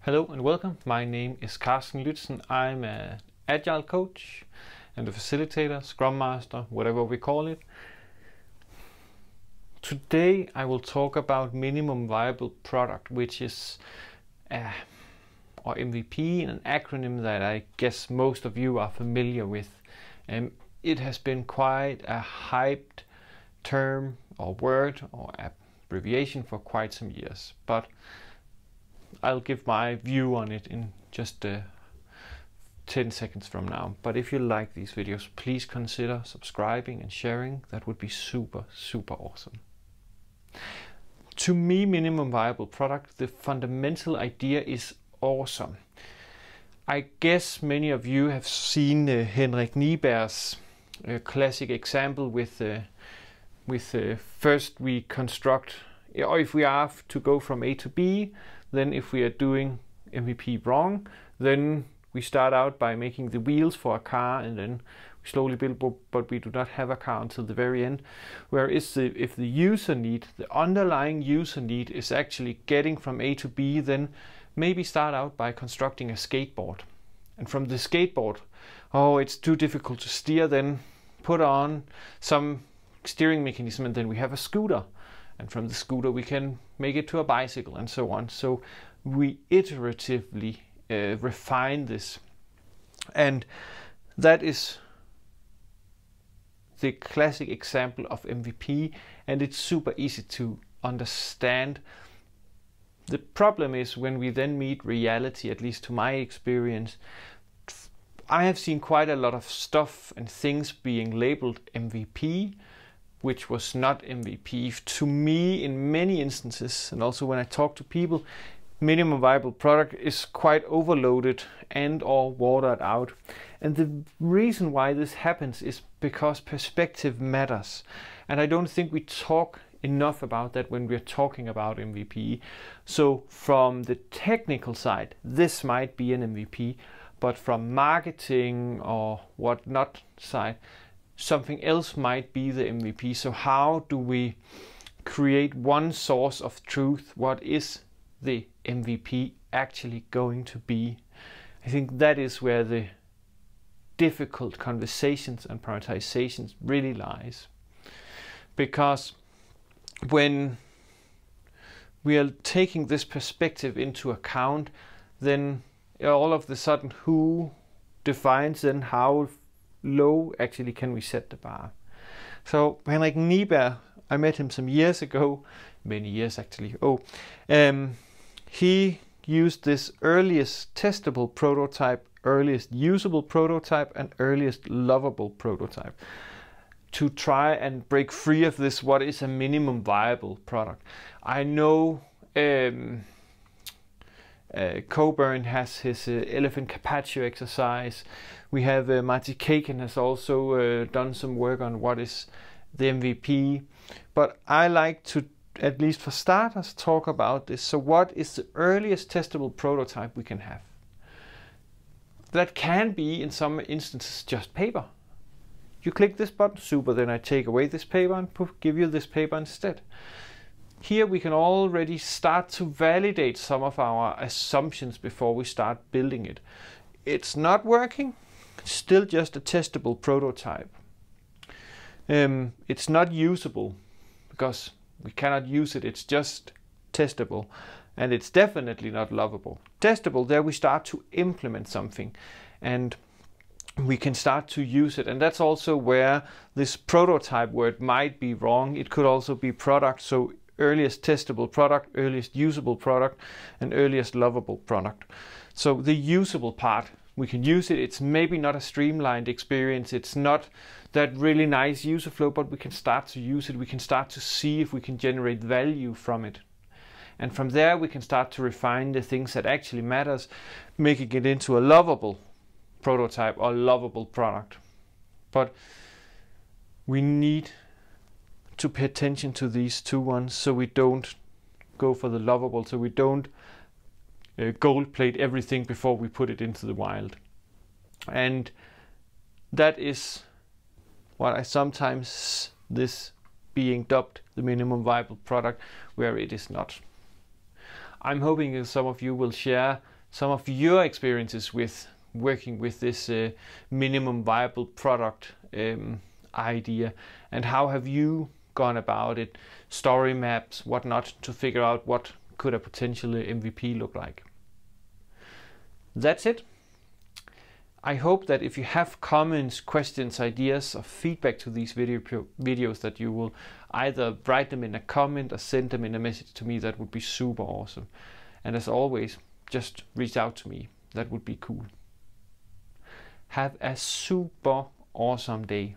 Hello and welcome. My name is Carsten Lützen. I'm an agile coach and a facilitator, scrum master, whatever we call it. Today I will talk about minimum viable product, which is or MVP, an acronym that I guess most of you are familiar with. It has been quite a hyped term or word or abbreviation for quite some years, but I'll give my view on it in just 10 seconds from now. But if you like these videos, please consider subscribing and sharing. That would be super awesome. To me, minimum viable product, the fundamental idea is awesome. I guess many of you have seen Henrik Nieberg's classic example with first we construct, or if we are to go from A to B, then if we are doing MVP wrong, then we start out by making the wheels for a car and then we slowly build, but we do not have a car until the very end. Whereas if the user need, the underlying user need is actually getting from A to B, then maybe start out by constructing a skateboard. And from the skateboard, oh, it's too difficult to steer, then put on some steering mechanism and then we have a scooter. And from the scooter we can make it to a bicycle and so on. So we iteratively refine this. And that is the classic example of MVP, and it's super easy to understand. The problem is when we then meet reality, at least to my experience, I have seen quite a lot of stuff and things being labeled MVP, which was not MVP. To me, in many instances, and also when I talk to people, minimum viable product is quite overloaded and or watered out. And the reason why this happens is because perspective matters. And I don't think we talk enough about that when we're talking about MVP. So from the technical side, this might be an MVP, but from marketing or whatnot side, something else might be the MVP. So how do we create one source of truth? What is the MVP actually going to be? I think that is where the difficult conversations and prioritizations really lies. Because when we are taking this perspective into account, then all of a sudden who defines and how low actually can we set the bar. So Henrik Nieberg, I met him some years ago, many years actually. He used this earliest testable prototype, earliest usable prototype, and earliest lovable prototype to try and break free of this, what is a minimum viable product. I know Coburn has his elephant carpaccio exercise. We have Marty Kagan has also done some work on what is the MVP. But I like to, at least for starters, talk about this. So what is the earliest testable prototype we can have? That can be, in some instances, just paper. You click this button, super, then I take away this paper and give you this paper instead. Here we can already start to validate some of our assumptions before we start building it. It's not working, it's still just a testable prototype. It's not usable because we cannot use it, it's just testable. And it's definitely not lovable. Testable, there we start to implement something and we can start to use it. And that's also where this prototype word might be wrong. It could also be product. So earliest testable product, earliest usable product, and earliest lovable product. So the usable part, we can use it. It's maybe not a streamlined experience. It's not that really nice user flow, but we can start to use it. We can start to see if we can generate value from it. And from there, we can start to refine the things that actually matters, making it into a lovable prototype or lovable product. But we need to pay attention to these two ones so we don't go for the lovable, so we don't gold plate everything before we put it into the wild. And that is what I sometimes this being dubbed the minimum viable product, where it is not. I'm hoping that some of you will share some of your experiences with working with this minimum viable product idea, and how have you gone about it, story maps, whatnot, to figure out what could a potential MVP look like. That's it. I hope that if you have comments, questions, ideas, or feedback to these videos, that you will either write them in a comment or send them in a message to me. That would be super awesome. And as always, just reach out to me. That would be cool. Have a super awesome day.